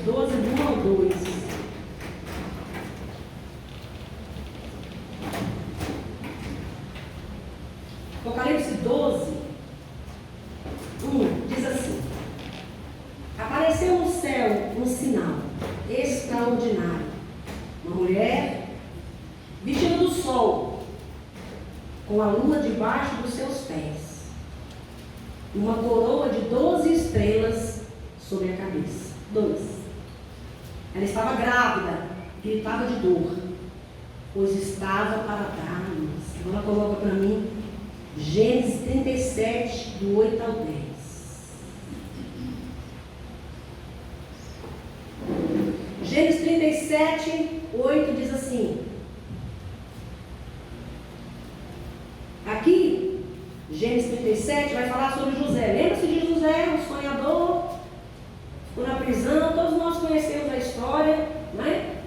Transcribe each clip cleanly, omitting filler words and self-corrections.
12, do 1 ao 2. Apocalipse 12, 1, diz assim: apareceu no céu um sinal extraordinário, uma mulher vestida do sol, com a lua debaixo dos seus pés, uma coroa de 12 estrelas sobre a cabeça. 2. Ela estava grávida, gritava de dor, pois estava para dar à luz. Então ela coloca para mim Gênesis 37, do 8 ao 10. Gênesis 37, 8 diz assim. Aqui, Gênesis 37 vai falar sobre José. Lembra-se de José, um sonhador, ficou na prisão, todos nós conhecemos a história, né?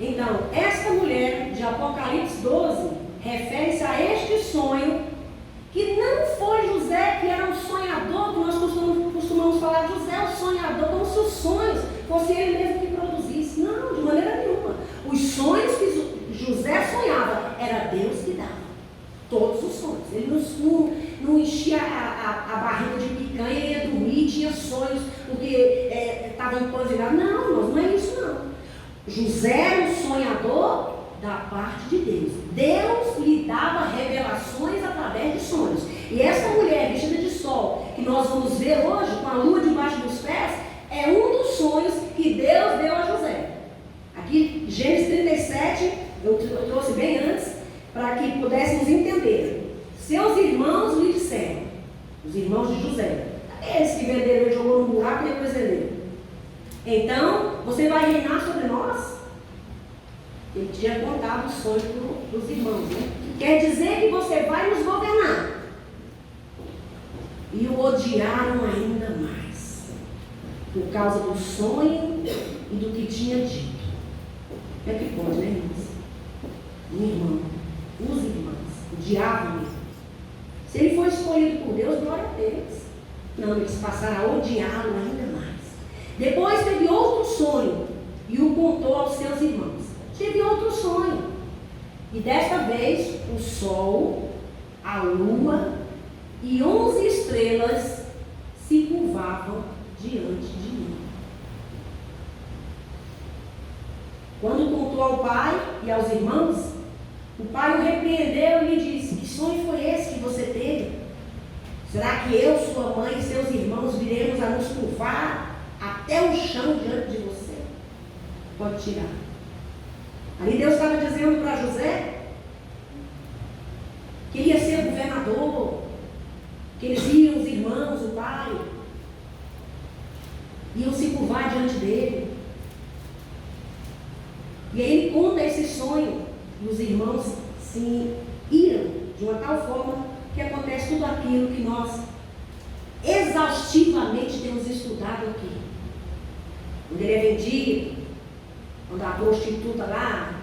Então, esta mulher de Apocalipse 12 refere-se a este sonho, que não foi José que era um sonhador, que nós costumamos falar, José é o sonhador, como se os sonhos fosse ele mesmo que produzisse. Não, de maneira nenhuma. Os sonhos que José sonhava, era Deus que dava. Todos os sonhos. Ele não enchia a barriga de picanha e ia dormir, tinha sonhos, porque estava empanzinado. Não, não é isso não. José era um sonhador da parte de Deus. Deus lhe dava revelações através de sonhos. E essa mulher vestida de sol, que nós vamos ver hoje, com a lua debaixo dos pés, é um dos sonhos que Deus deu a José. Aqui, Gênesis 37, eu trouxe bem antes, para que pudéssemos entender. Seus irmãos lhe disseram, os irmãos de José, eles que venderam, ele jogou no buraco e depois venderam. Então, você vai reinar sobre nós? Ele tinha contado o sonho para os irmãos, né? Quer dizer que você vai nos governar. E o odiaram ainda mais, por causa do sonho e do que tinha dito. É que pode, né, irmãos? Minha irmã, os irmãos, o diabo mesmo. Se ele foi escolhido por Deus, glória a Deus. Não, eles passaram a odiá-lo ainda mais. Depois teve outro sonho e o contou aos seus irmãos. Teve outro sonho. E desta vez o sol, a lua e 11 estrelas se curvavam diante de mim. Quando contou ao pai e aos irmãos, o pai o repreendeu e lhe disse: que sonho foi esse que você teve? Será que eu, sua mãe e seus irmãos viremos a nos curvar até o chão diante de você? Pode tirar. Ali Deus estava dizendo para José que ele ia ser governador, que eles iam, os irmãos, o pai, iam se curvar diante dele. E aí ele conta esse sonho, e os irmãos se iram de uma tal forma que acontece tudo aquilo que nós exaustivamente temos estudado aqui. Quando ele é vendido, quando a prostituta lá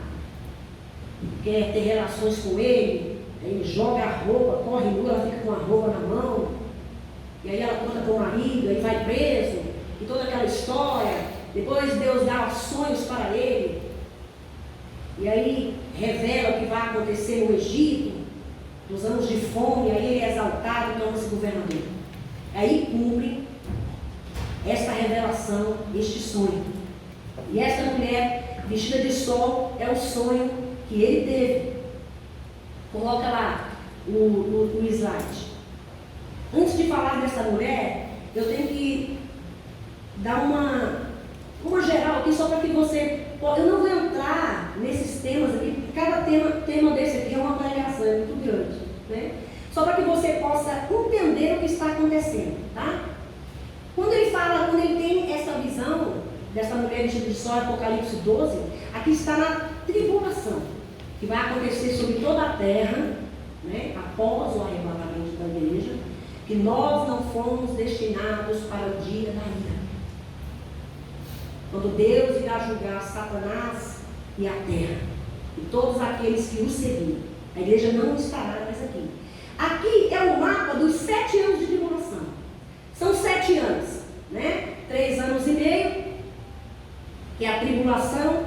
quer ter relações com ele, aí ele joga a roupa, corre nua, ela fica com a roupa na mão, e aí ela conta com o marido, aí vai preso, e toda aquela história. Depois Deus dá sonhos para ele, e aí revela o que vai acontecer no Egito, dos anos de fome, aí ele é exaltado e torna-se governador. Aí cumpre esta revelação, este sonho. E esta mulher vestida de sol é o sonho que ele teve. Coloca lá o slide. Antes de falar dessa mulher, eu tenho que dar uma geral aqui, só para que você... Eu não vou entrar nesses temas aqui, cada tema desse aqui é uma pregação, é muito grande, né? Só para que você possa entender o que está acontecendo, tá? Quando ele tem essa visão dessa mulher vestida de sol, Apocalipse 12, aqui está na tribulação, que vai acontecer sobre toda a terra, né? Após o arrebatamento da igreja, que nós não fomos destinados para o dia da ira. Quando Deus irá julgar Satanás e a terra, e todos aqueles que o seguiram. A igreja não estará mais aqui. Aqui é o mapa dos 7 anos de tribulação. São 7 anos, né? 3 anos e meio, tribulação.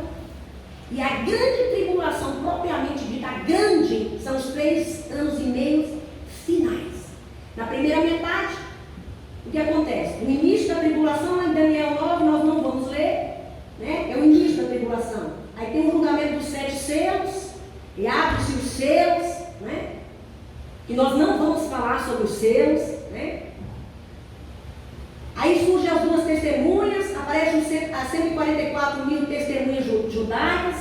E a grande tribulação, propriamente dita, grande, são os 3 anos e meio finais. Na primeira metade, o que acontece? O início da tribulação, em Daniel 9, nós não vamos ler, né? É o início da tribulação. Aí tem o julgamento dos 7 selos, e abre-se os selos, né? E nós não vamos falar sobre os selos, né? Aí surgem as 2 testemunhas, aparecem as 144 mil testemunhas judaicas,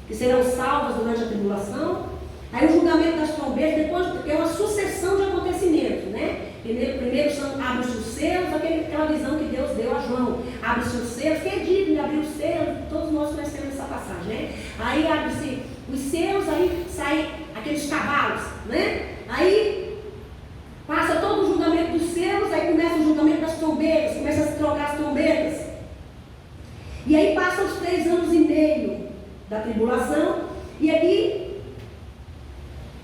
que serão salvas durante a tribulação. Aí o julgamento das trombetas, depois é uma sucessão de acontecimentos, né? Primeiro abre-se os selos, aquela visão que Deus deu a João. Abre-se os selos, que é digno de abrir os selos, todos nós conhecemos essa passagem, né? Aí abre-se os selos, aí saem aqueles cavalos, né? Aí passa todo o julgamento dos selos, aí começa o julgamento das trombetas, começa a se trocar as trombetas. E aí passam os 3 anos e meio da tribulação, e aqui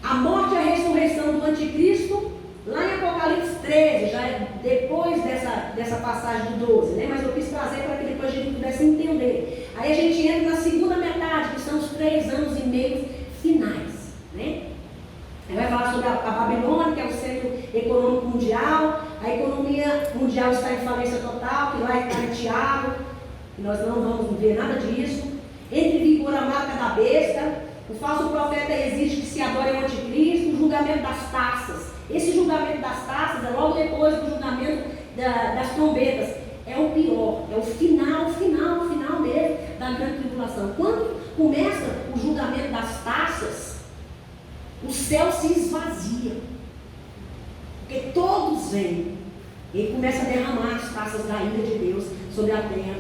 a morte e a ressurreição do anticristo, lá em Apocalipse 13, já é depois dessa passagem do 12, né? Mas eu quis trazer para que depois a gente pudesse entender. Aí a gente entra na segunda metade, que são os 3 anos e meio finais, né? Aí vai falar sobre a Babilônia, que é o centro econômico mundial. A economia mundial está em falência total, que lá está em Tiago, e nós não vamos ver nada disso. Entre em vigor a marca da besta. O falso profeta exige que se adore o anticristo. O julgamento das taças. Esse julgamento das taças é logo depois do julgamento das trombetas. É o pior, é o final mesmo da grande tribulação. Quando começa o julgamento das taças, o céu se esvazia, porque todos vêm. Ele começa a derramar as taças da ira de Deus sobre a terra,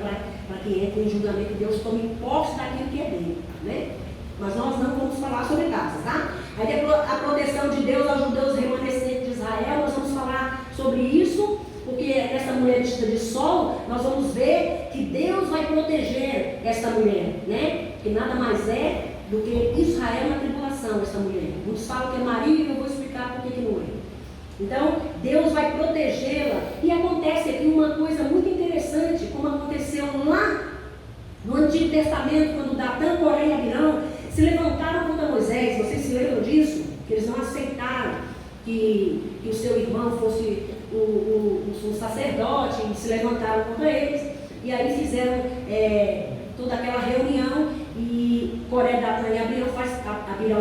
para que entre em julgamento, que Deus tome posse daquilo que é dele, né? Mas nós não vamos falar sobre taças, tá? Aí depois a proteção de Deus aos judeus remanescentes de Israel, nós vamos falar sobre isso, porque nessa mulher vestida de sol, nós vamos ver que Deus vai proteger essa mulher, né? Que nada mais é do que Israel na tribulação, essa mulher. Muitos falam que é Maria, e eu vou explicar por que não é. Então, Deus vai protegê-la. E acontece aqui uma coisa muito interessante, como aconteceu lá no Antigo Testamento, quando Datã, Coré e Abirão se levantaram contra Moisés. Vocês se lembram disso? Que eles não aceitaram que o seu irmão fosse o sacerdote, e se levantaram contra eles. E aí fizeram toda aquela reunião, e Coré, Datã e Abirão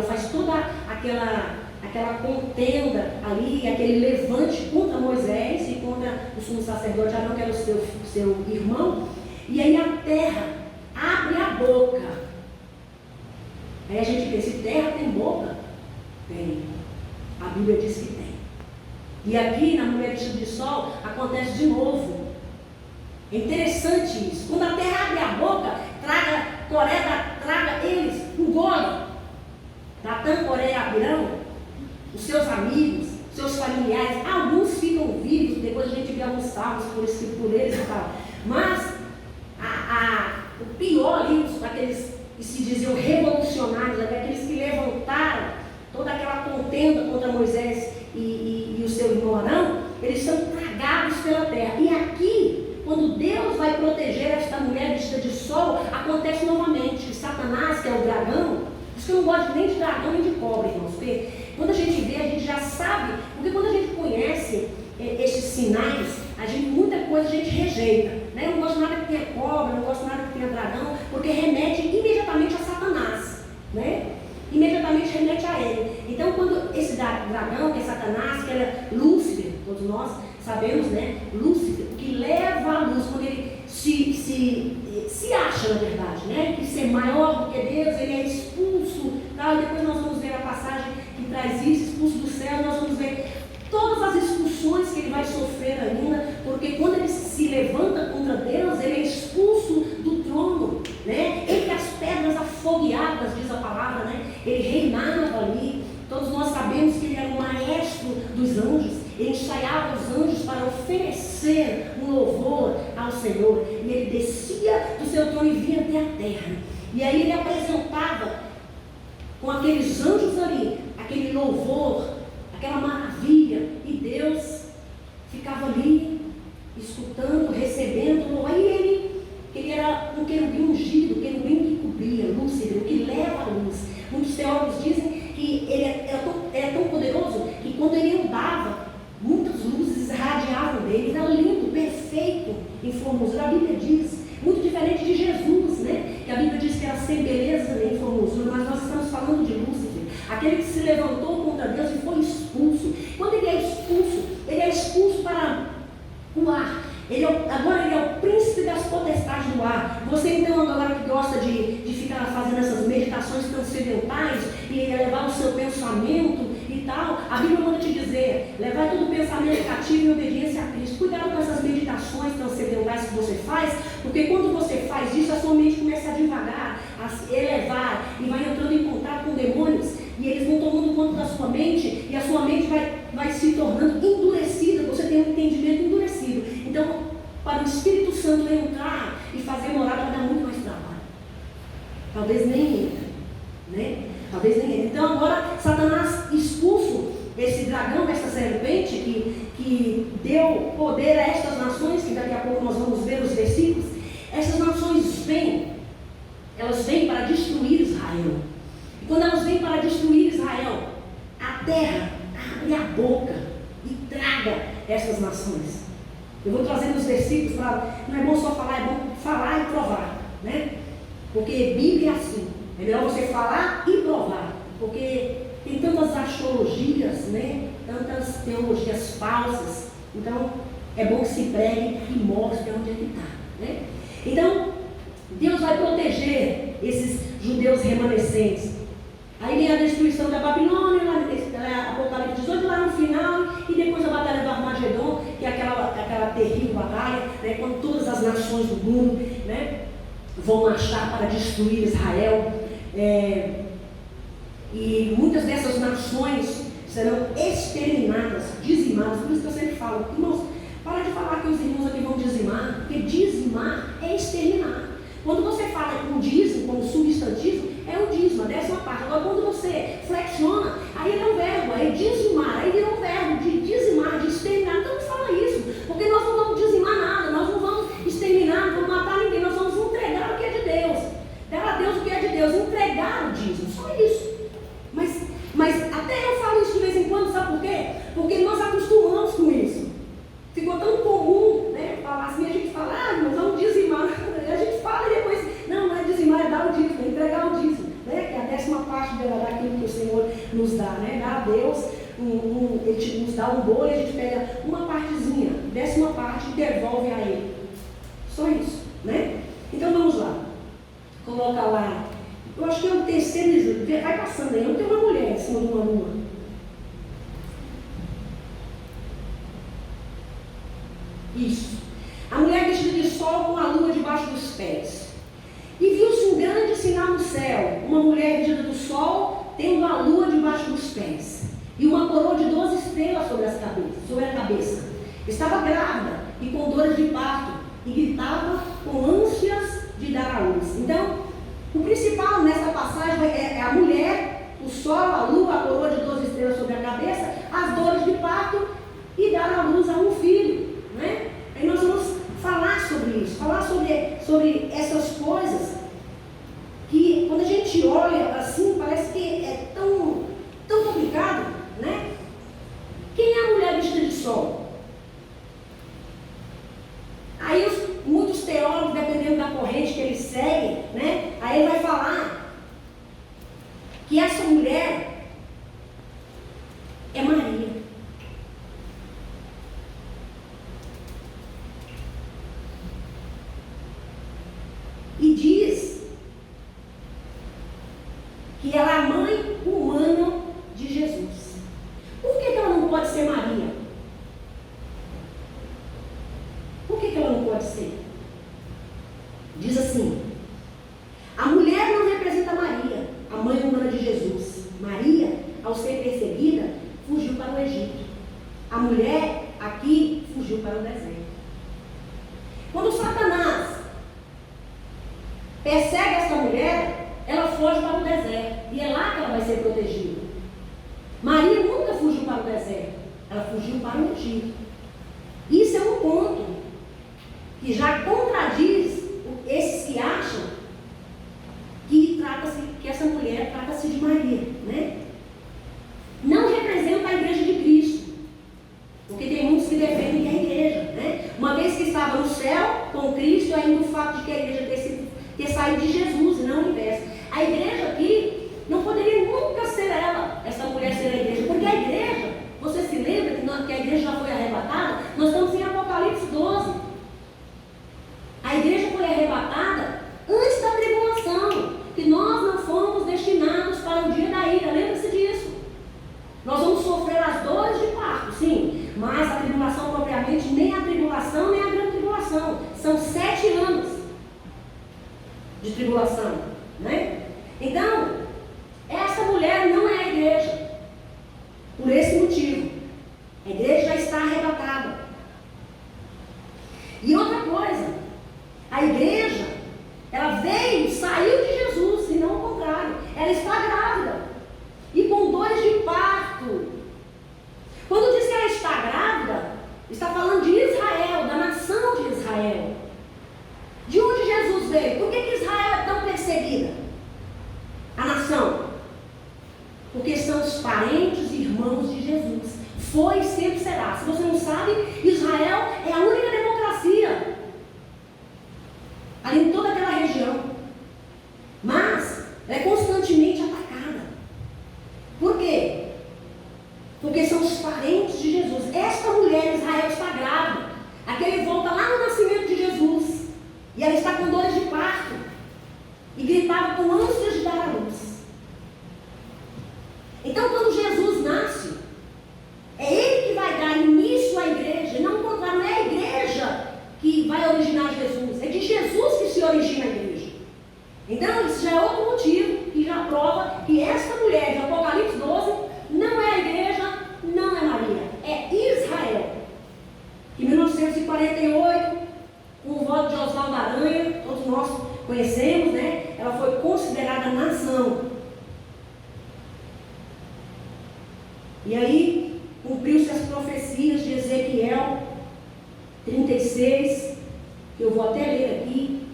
faz toda aquela contenda ali, aquele levante contra Moisés e contra o sumo sacerdote Arão, que era o seu irmão. E aí a terra abre a boca. Aí a gente pensa, se terra tem boca? Tem. A Bíblia diz que tem. E aqui na mulher vestida de sol acontece de novo. É interessante isso. Quando a terra abre a boca, traga eles, engole. Datã, Coré e Abirão, os seus amigos, seus familiares, alguns ficam vivos, depois a gente vê alguns salmos por escrito por eles e tal. Mas o pior ali, aqueles que se diziam revolucionários, aqueles que levantaram toda aquela contenda contra Moisés e o seu irmão Arão, eles são tragados pela terra. E aqui, quando Deus vai proteger esta mulher vestida de sol, acontece novamente. Satanás, que é o dragão, por isso que eu não gosto nem de dragão nem de cobra, irmãos, porque quando a gente vê, a gente já sabe, porque quando a gente conhece esses sinais, muita coisa a gente rejeita, né? Eu não gosto nada que tenha cobra, não gosto nada que tenha dragão, porque remete imediatamente a Satanás, né? Imediatamente remete a ele. Então, quando esse dragão, que é Satanás, que era Lúcifer, todos nós sabemos, né? Lúcifer, que leva a luz, quando ele se acha, na verdade, né? Que ser maior do que Deus, ele é expulso, tal. E depois nós vamos ver a passagem que traz isso, expulso do céu. Nós vamos ver todas as expulsões que ele vai sofrer ainda, porque quando ele se levanta contra Deus, ele é expulso do trono, né? Entre as pedras afogueadas, diz a palavra, né? Ele reinava ali. Todos nós sabemos que ele era o maestro dos anjos. Ele ensaiava os anjos para oferecer um louvor ao Senhor. E ele descia do seu trono e vinha até a terra. E aí ele apresentava com aqueles anjos ali, aquele louvor, aquela maravilha. E Deus ficava ali, escutando, recebendo. Aí ele, que ele era um querubim ungido, querubim que cobria, Lúcifer, que leva a luz. Muitos teólogos dizem que ele é tão poderoso que quando ele andava, muitas luzes irradiavam dele. Ele era lindo, perfeito em formosura. A Bíblia diz, muito diferente de Jesus, né? Que a Bíblia diz que era sem beleza nem formosura, mas nós estamos falando de Lúcifer, aquele que se levantou contra Deus e foi expulso. Quando ele é expulso para o ar. Agora ele é o príncipe das potestades do ar. Você então agora que gosta de ficar fazendo essas meditações transcendentais e elevar o seu pensamento e tal, a Bíblia manda te dizer, levar todo o pensamento cativo em obediência a Cristo. Cuidado com essas meditações transcendentais que você faz, porque quando você faz isso, a sua mente começa a divagar, a se elevar e vai entrando em contato com demônios, e eles vão tomando conta da sua mente, e a sua mente vai se tornando endurecida, você tem um entendimento endurecido. Então, para o Espírito Santo entrar e fazer morada, vai dar muito mais trabalho. Talvez nem entre, né? Talvez nem entre. Então, agora, Satanás expulso esse dragão, essa serpente, que deu poder a estas nações, que daqui a pouco nós vamos ver os versículos. Essas nações elas vêm para destruir Israel. E quando elas vêm para destruir Israel, a terra abre a boca e traga essas nações. Eu vou trazendo os versículos para. Não é bom só falar, é bom falar e provar, né? Porque Bíblia é assim. É melhor você falar e provar. Porque tem tantas astrologias, né? Tantas teologias falsas. Então, é bom que se pregue e mostre onde é que está, né? Então, Deus vai proteger esses judeus remanescentes. Aí vem a destruição da Babilônia, Apocalipse 18, lá no final, e depois a batalha do Armagedon, que é aquela terrível batalha, né, quando todas as nações do mundo, né, vão marchar para destruir Israel. E muitas dessas nações serão exterminadas, dizimadas. Por isso que eu sempre falo, irmãos, para de falar que os irmãos aqui vão dizimar, porque dizimar é exterminar. Quando você fala com dízimo, como substantivo, é o dízimo, a 10ª parte. Agora, quando você flexiona, aí ele é um verbo, é dizimar, aí virou um verbo de dizimar, de exterminar. Então não fala isso, porque nós não vamos dizimar nada, nós não vamos exterminar, não vamos matar ninguém, nós vamos entregar o que é de Deus. Dar a Deus o que é de Deus, entregar o dízimo, só isso. Mas até eu falo isso de vez em quando, sabe por quê? Porque nós acostumamos com isso. Ficou tão comum, né, falar assim, a gente fala, nós vamos dizimar. A gente fala e depois, não é dizimar, é dar o dízimo, é entregar o dízimo, né, que é a 10ª parte daquilo que o Senhor nos dá, né, dá a Deus, Ele nos dá um bolo e a gente pega uma partezinha, 10ª parte e devolve a Ele. Só isso, né? Então vamos lá, coloca lá, eu acho que é o terceiro, vai passando aí, eu tenho uma mulher em cima de uma lua. Isso. A mulher vestida de sol com a lua debaixo dos pés. E viu-se um grande sinal no céu, uma mulher vestida do sol, tendo a lua debaixo dos pés, e uma coroa de 12 estrelas sobre a cabeça. Estava grávida e com dores de parto, e gritava com ânsias de dar à luz. Então, o principal nessa passagem é a mulher, o sol, a lua, a coroa de 12 estrelas sobre a cabeça, as dores de parto e dar à luz a um filho, né? Aí nós vamos falar sobre isso, falar sobre essas coisas que quando a gente olha assim, parece que é tão complicado, né? Quem é a mulher vestida de sol? Aí muitos teólogos, dependendo da corrente que eles seguem, né? Aí ele vai falar que essa mulher é Maria. E diz que ela é a mãe humana de Jesus. Por que ela não pode ser Maria? Por que ela não pode ser? Diz assim, a mulher não representa Maria, a mãe humana de Jesus. Maria, ao ser perseguida, fugiu para o Egito. A mulher, aqui, fugiu para o deserto. Quando Satanás persegue essa mulher, ela foge para o deserto. E é lá que ela vai ser protegida. Maria nunca fugiu para o deserto. Ela fugiu para o Egito. Isso é um ponto que já contradiz estava no céu com Cristo, e ainda o fato de que a igreja ter saído de Jesus, e não o inverso. A igreja aqui não poderia nunca ser ela, essa mulher ser a igreja, porque a igreja, você se lembra que a igreja já foi arrebatada? Nós estamos em Apocalipse 12. A igreja foi arrebatada antes da tribulação, que nós não fomos destinados para o dia da ira, lembra-se disso. Nós vamos sofrer as dores de parto, sim, mas a tribulação propriamente, nem a tribulação, nem a grande tribulação. São 7 anos de tribulação, né? Então, essa mulher não é a igreja, por esse motivo. A igreja já está arrebatada. E outra coisa, a igreja, ela saiu de Jesus, e não o contrário. Ela está grávida e com dores de parto. Quando diz que ela está grávida, está falando de Israel, da nação de Israel. De onde Jesus veio? Por que Israel é tão perseguida? A nação. Porque são os parentes e irmãos de Jesus. Foi e sempre será. Se você não sabe, Israel é a única democracia ali em toda aquela região. Mas é constantemente atacada. Por quê? Porque são os parentes de Jesus. Esta mulher, Israel, está grávida. Aquele volta lá no nascimento de Jesus. E ela está com dores de parto. E gritava com ânsias de dar à luz. Então, quando Jesus nasce, é Ele que vai dar início à igreja. Não o contrário, não é a igreja que vai originar Jesus. É de Jesus que se origina a igreja. Então, isso já é outro motivo que já prova que esta mulher de Apocalipse 12 não é a igreja, não é Maria, é Israel. Em 1948, com o voto de Oswaldo Aranha, todos nós conhecemos, né? Ela foi considerada nação. E aí, cumpriu-se as profecias de Ezequiel 36, que eu vou até ler aqui.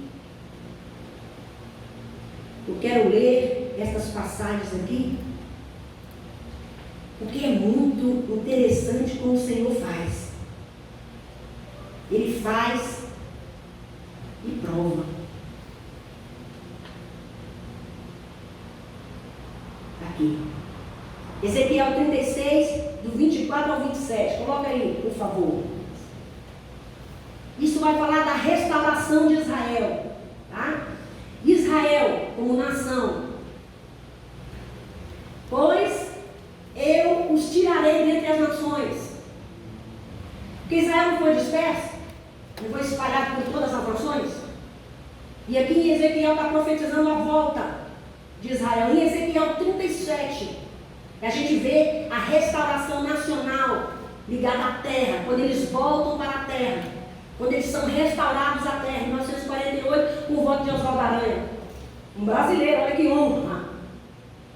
Eu quero ler essas passagens aqui, porque é muito interessante como o Senhor faz. Ele faz e prova. Aqui. Ezequiel 36, do 24 ao 27. Coloca aí, por favor. Isso vai falar da restauração de Israel. Tá? Israel como nação. Pois eu os tirarei dentre as nações. Porque Israel não foi disperso? Não foi espalhado por todas as nações? E aqui em Ezequiel está profetizando a volta de Israel. Em Ezequiel 37, a gente vê a restauração nacional ligada à terra, quando eles voltam para a terra, quando eles são restaurados à terra, em 1948, com o voto de Oswaldo Aranha. Um brasileiro, olha que honra,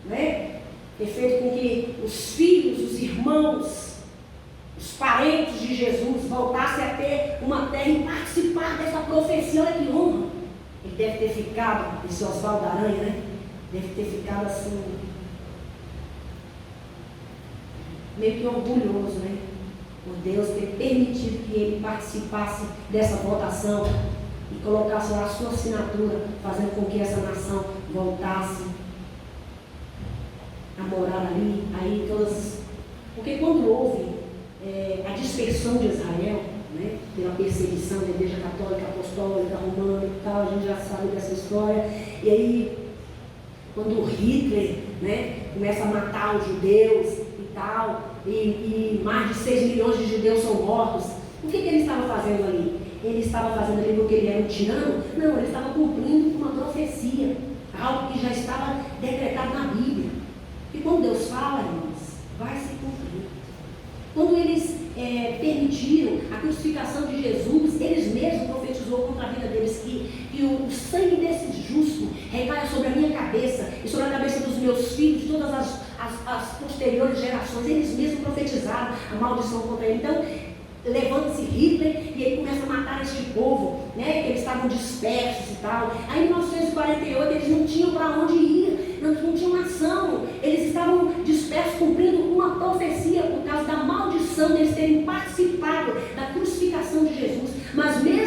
né? Ter feito com que os filhos, os irmãos, os parentes de Jesus voltassem a ter uma terra e participar dessa profecia. Olha que honra. Ele deve ter ficado, esse Oswaldo Aranha, né? Deve ter ficado assim, meio que orgulhoso, né? Por Deus ter permitido que ele participasse dessa votação e colocasse lá a sua assinatura, fazendo com que essa nação voltasse a morar ali. Aí todas, porque quando houve a dispersão de Israel, né, pela perseguição da igreja católica, apostólica, romana e tal, a gente já sabe dessa história. E aí, quando Hitler, né, começa a matar os judeus e tal, e mais de 6 milhões de judeus são mortos, o que ele estava fazendo ali? Ele estava fazendo ali porque ele era um tirano? Não, ele estava cumprindo uma profecia, algo que já estava decretado na Bíblia. E quando Deus fala, irmãos, vai se cumprir. Quando eles permitiram a crucificação de Jesus, eles mesmos profetizou contra a vida deles que o sangue desse justo recaia sobre a minha cabeça e sobre a cabeça dos meus filhos, de todas as posteriores gerações. Eles mesmos profetizaram a maldição contra ele. Então, levanta-se Hitler e ele começa a matar este povo, né, que eles estavam dispersos e tal. Aí em 1948 eles não tinham para onde ir, não tinham nação, eles estavam dispersos cumprindo uma profecia por causa da maldição deles terem participado da crucificação de Jesus. Mas mesmo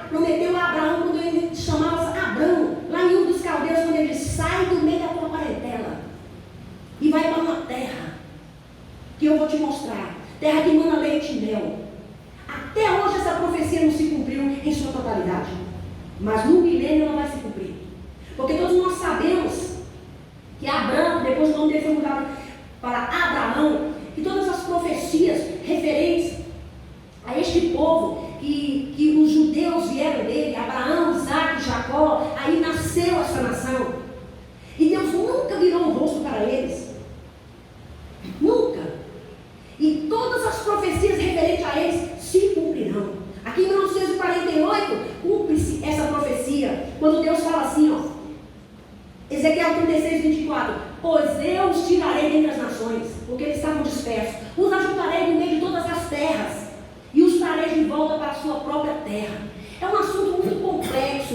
prometeu a Abraão quando ele chamava Abraão, lá em Ur dos Caldeus, quando ele diz: sai do meio da tua parentela e vai para uma terra que eu vou te mostrar, terra que mana leite e mel. Até hoje essa profecia não se cumpriu em sua totalidade, mas no milênio ela vai se cumprir, porque todos nós sabemos que Abraão, depois o nome dele foi mudado para Abraão, que todas as profecias referentes a este povo, que os judeus vieram dele, Abraão, Isaac, Jacó, aí nasceu essa nação. E Deus nunca virou o rosto para eles. Nunca. E todas as profecias referentes a eles se cumprirão. Aqui em 1948, cumpre-se essa profecia, quando Deus fala assim, ó, Ezequiel 36, 24: pois eu os tirarei dentre as nações, porque eles estavam dispersos, os ajuntarei no meio de todas as terras, e os trarei de volta para a sua própria terra. É um assunto muito complexo,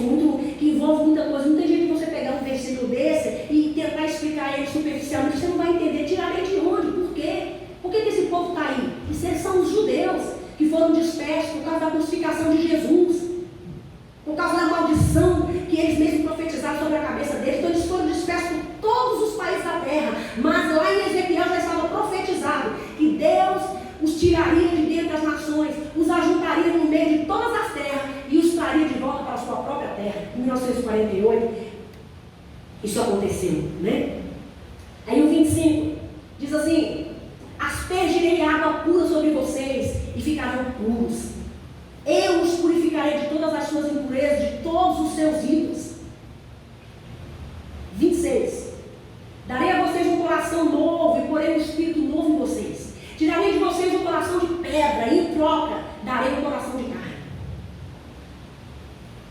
que envolve muita coisa. Não tem jeito de você pegar um versículo desse e tentar explicar ele superficialmente, você não vai entender. Tirarei de onde? Por quê? Por que esse povo está aí? Esses são os judeus que foram dispersos por causa da crucificação de Jesus, por causa da maldição que eles mesmos profetizaram sobre a cabeça deles. Então eles foram dispersos por todos os países da terra. Mas lá em Ezequiel já estava profetizado que Deus os tiraria de dentro das nações, os ajuntaria no meio de todas as terras e os traria de volta para a sua própria terra. Em 1948, isso aconteceu, né? Aí o 25 diz assim: aspergirei água pura sobre vocês e ficarão puros. Eu os purificarei de todas as suas impurezas, de todos os seus ídolos. 26. Darei a vocês um coração novo e porei um espírito novo em vocês. Tirarei de vocês um coração de pedra e em troca darei um coração de carne.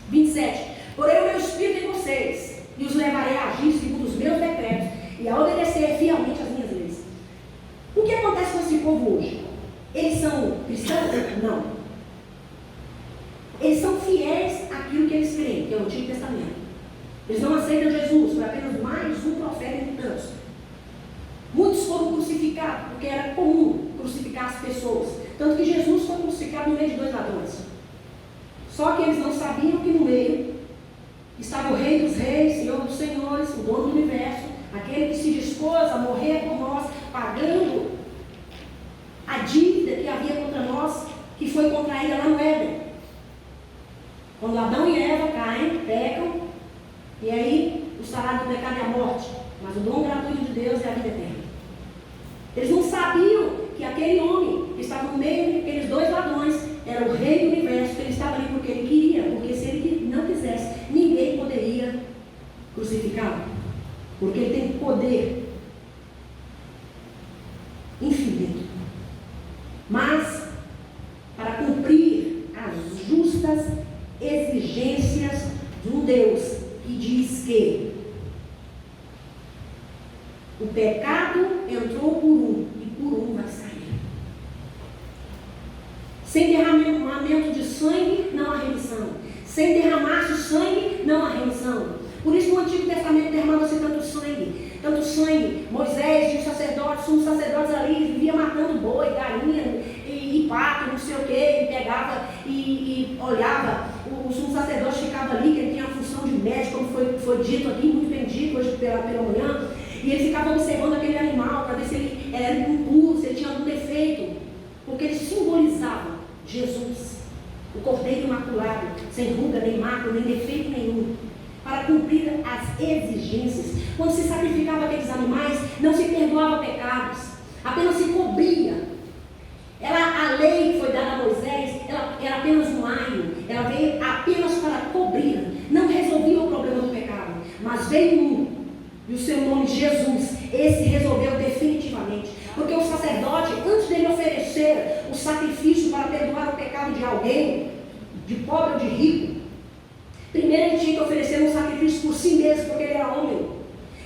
27. Porei o meu espírito em vocês e os levarei a agir segundo os meus decretos e a obedecer fielmente as minhas leis. O que acontece com esse povo hoje? Eles são cristãos? Não. Eles são fiéis àquilo que eles creem, que é o Antigo Testamento. Eles não aceitam Jesus, foi apenas mais um profeta entre tantos. Muitos foram crucificados, porque era comum crucificar as pessoas. Tanto que Jesus foi crucificado no meio de 2 ladrões. Só que eles não sabiam que no meio estava o Rei dos Reis, Senhor dos Senhores, o dono do universo, aquele que se dispôs a morrer por nós, pagando a dívida que havia contra nós, que foi contraída lá no Éden. Quando Adão e Eva caem, pecam, e aí o salário do pecado é a morte, mas o dom gratuito de Deus é a vida eterna. Eles não sabiam que aquele homem que estava no meio daqueles 2 ladrões era o Rei do universo, que ele estava ali porque ele queria, porque se ele não quisesse, ninguém poderia crucificá-lo, porque ele tem poder infinito. Mas, para cumprir as justas exigências de um Deus que diz que o pecado entrou por um e por um vai sair. Sem derramamento de sangue não há remissão. Sem derramar-se sangue não há remissão. Por isso no Antigo Testamento derramava-se tanto sangue. Tanto sangue. Moisés e os sacerdotes, os sacerdotes ali viviam matando boi, galinha e pato, não sei o que, e pegava e olhava. O sumo sacerdote ficava ali, que ele tinha a função de médico, como foi dito aqui, muito bem dito hoje pela manhã. E ele ficava observando aquele animal para ver se ele era impuro, se ele tinha algum defeito. Porque ele simbolizava Jesus, o Cordeiro Imaculado, sem ruga, nem mácula, nem defeito nenhum, para cumprir as exigências. Quando se sacrificava aqueles animais, não se perdoava pecados, apenas se cobria. A lei que foi dada a Moisés, ela era apenas um aio, ela veio apenas para cobrir, não resolvia o problema do pecado, mas veio um, e o seu nome Jesus, esse resolveu definitivamente. Porque o sacerdote, antes dele oferecer o sacrifício para perdoar o pecado de alguém, de pobre ou de rico, primeiro ele tinha que oferecer um sacrifício por si mesmo, porque ele era homem.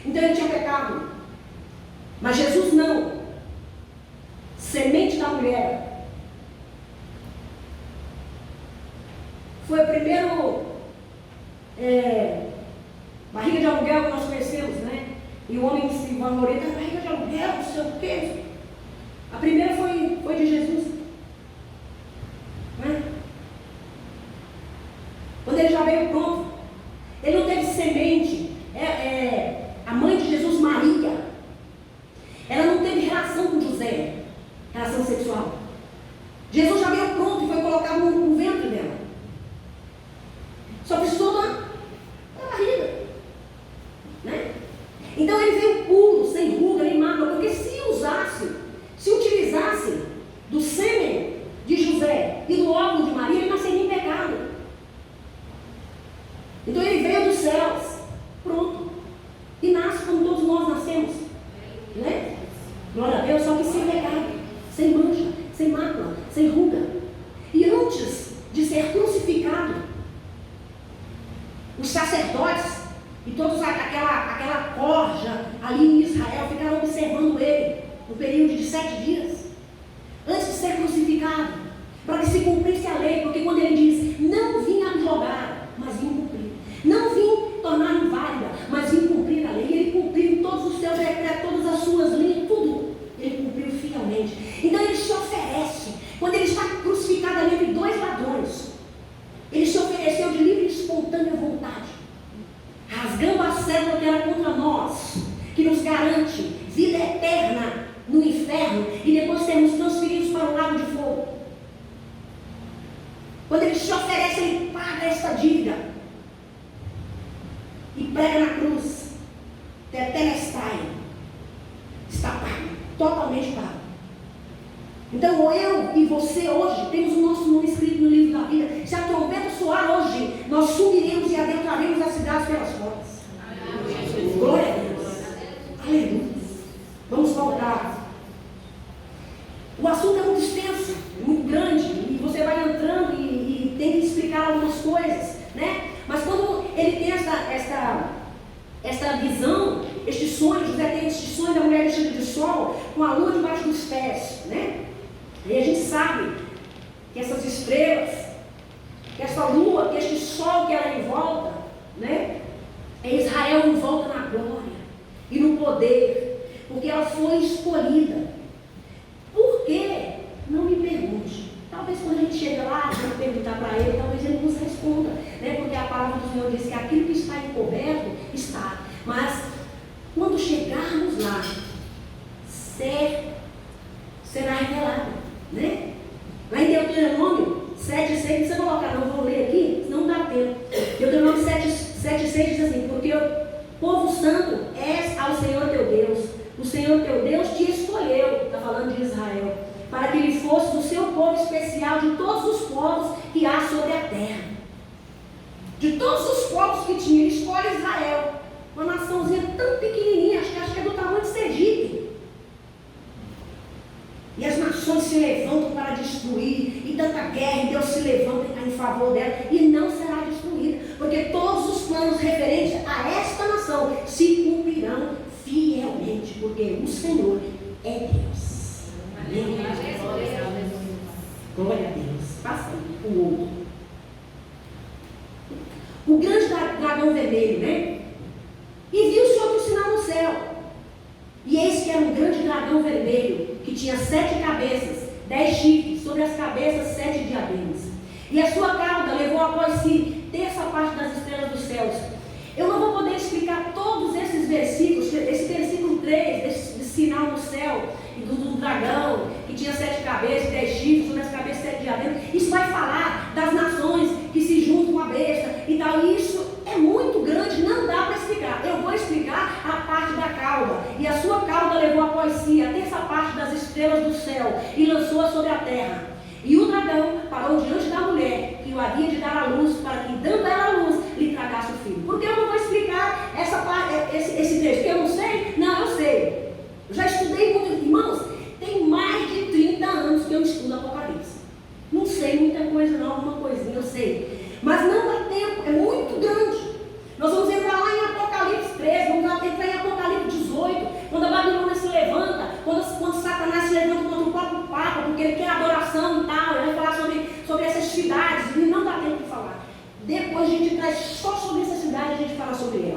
Então ele tinha pecado. Mas Jesus não. Semente da mulher. Foi o primeiro barriga de aluguel que nós conhecemos, né? E o homem se valoriza, barriga de aluguel, não sei o quê. A primeira foi de Jesus. Né? quando ele já veio pronto. Ele não teve semente. A mãe de Jesus, Maria, ela não teve relação com José, relação sexual. Jesus já veio pronto e foi colocado no ventre dela. Só precisou da barriga, né? Então ele veio puro, sem ruga nem mácula, porque se utilizasse do sêmen de José e do óvulo de Maria, ele nasceria em pecado. Então ele veio dos céus, pronto, e nasce como todos nós nascemos, né? Glória a Deus, só que sem pecado, sem mancha, sem mácula, sem ruga. E antes de ser crucificado, os sacerdotes e toda aquela corja ali em Israel ficaram observando ele no período de 7 dias, antes de ser crucificado, para que se cumprisse a lei, porque quando ele diz, não vim abrogar, mas vim cumprir, não vim tornar inválida, mas vim cumprir a lei, e ele cumpriu todos os seus decretos, todas as suas linhas, tudo, ele cumpriu fielmente. Então ele se oferece, quando ele está crucificado ali entre 2 ladrões, ele se ofereceu de livre e espontânea vontade, rasgando a cédula que era contra nós, que nos garante vida eterna no inferno e depois sermos transferidos para o lago de fogo. Quando ele se oferece, ele paga esta dívida e prega na cruz. Tetelestai, está pago, totalmente pago. Então eu e você hoje temos o nosso nome escrito no livro da vida. Se a trombeta soar hoje, nós subiremos e adentraremos as cidades pelas portas. Glória a Deus. Aleluia. Vamos voltar. O assunto é muito extenso, muito grande, e você vai entrando e tem que explicar algumas coisas, né? Mas quando ele tem esta visão, este sonho, José tem este sonho da mulher vestida de sol, com a lua debaixo dos pés, né? E a gente sabe que essas estrelas, que essa lua, que este sol que ela envolta, né? É Israel envolta na glória e no poder, porque ela foi escolhida. Por quê? Não me pergunte. Talvez quando a gente chega lá, vamos perguntar para ele, talvez ele nos responda, né? Porque a palavra do Senhor diz que aquilo que está encoberto está. Mas quando chegarmos lá, será revelado, né? Lá em Deuteronômio 7,6, não precisa colocar, não vou ler aqui, senão não dá tempo. Deuteronômio 7,6 diz assim, porque o povo santo és ao Senhor teu Deus. O Senhor teu Deus te escolheu, está falando de Israel, para que ele fosse o seu povo especial de todos os povos que há sobre a terra. De todos os povos que tinha, ele escolhe Israel, uma naçãozinha tão pequenininha, acho que é do tamanho de Sergipe. E as nações se levantam para destruir, e tanta guerra, e Deus se levanta em favor dela, e não será destruída, porque todos os planos referentes a esta nação se cumprirão fielmente, porque o Senhor é Deus. Amém? Glória a Deus. Passa o outro. O grande dragão vermelho, né? E viu-se outro sinal no céu. E eis que era um grande dragão vermelho, que tinha 7 cabeças, 10 chifres, sobre as cabeças 7 diademas. E a sua cauda levou após si terça parte das estrelas dos céus. Eu não vou poder explicar todos esses versículos, esse versículo 3, desse sinal no céu, e do dragão, que tinha 7 cabeças, 10 chifres, sobre as cabeças 7 diademas. Isso vai falar das nações que se juntam com a besta e tal. E isso é muito grande, não dá para explicar. Eu vou explicar a parte da cauda. E a sua cauda levou após si a terça parte das estrelas do céu e lançou-a sobre a terra. E o dragão parou diante da mulher que o havia de dar à luz, para que, dando ela a luz, lhe tragasse o filho. Por que eu não vou explicar esse texto? Porque eu não sei? Não, eu sei. Eu já estudei muito. Irmãos, tem mais de 30 anos que eu estudo Apocalipse. Não sei muita coisa não, alguma coisinha eu sei. Mas não dá tempo, é muito grande. Nós vamos entrar lá em Apocalipse 13, vamos entrar em Apocalipse 18, quando a Babilônia se levanta, quando Satanás se levanta contra o próprio Papa, porque ele quer adoração e tal, ele vai falar sobre essas cidades, e não dá tempo de falar. Depois a gente traz só sobre essa cidade, a gente fala sobre ela.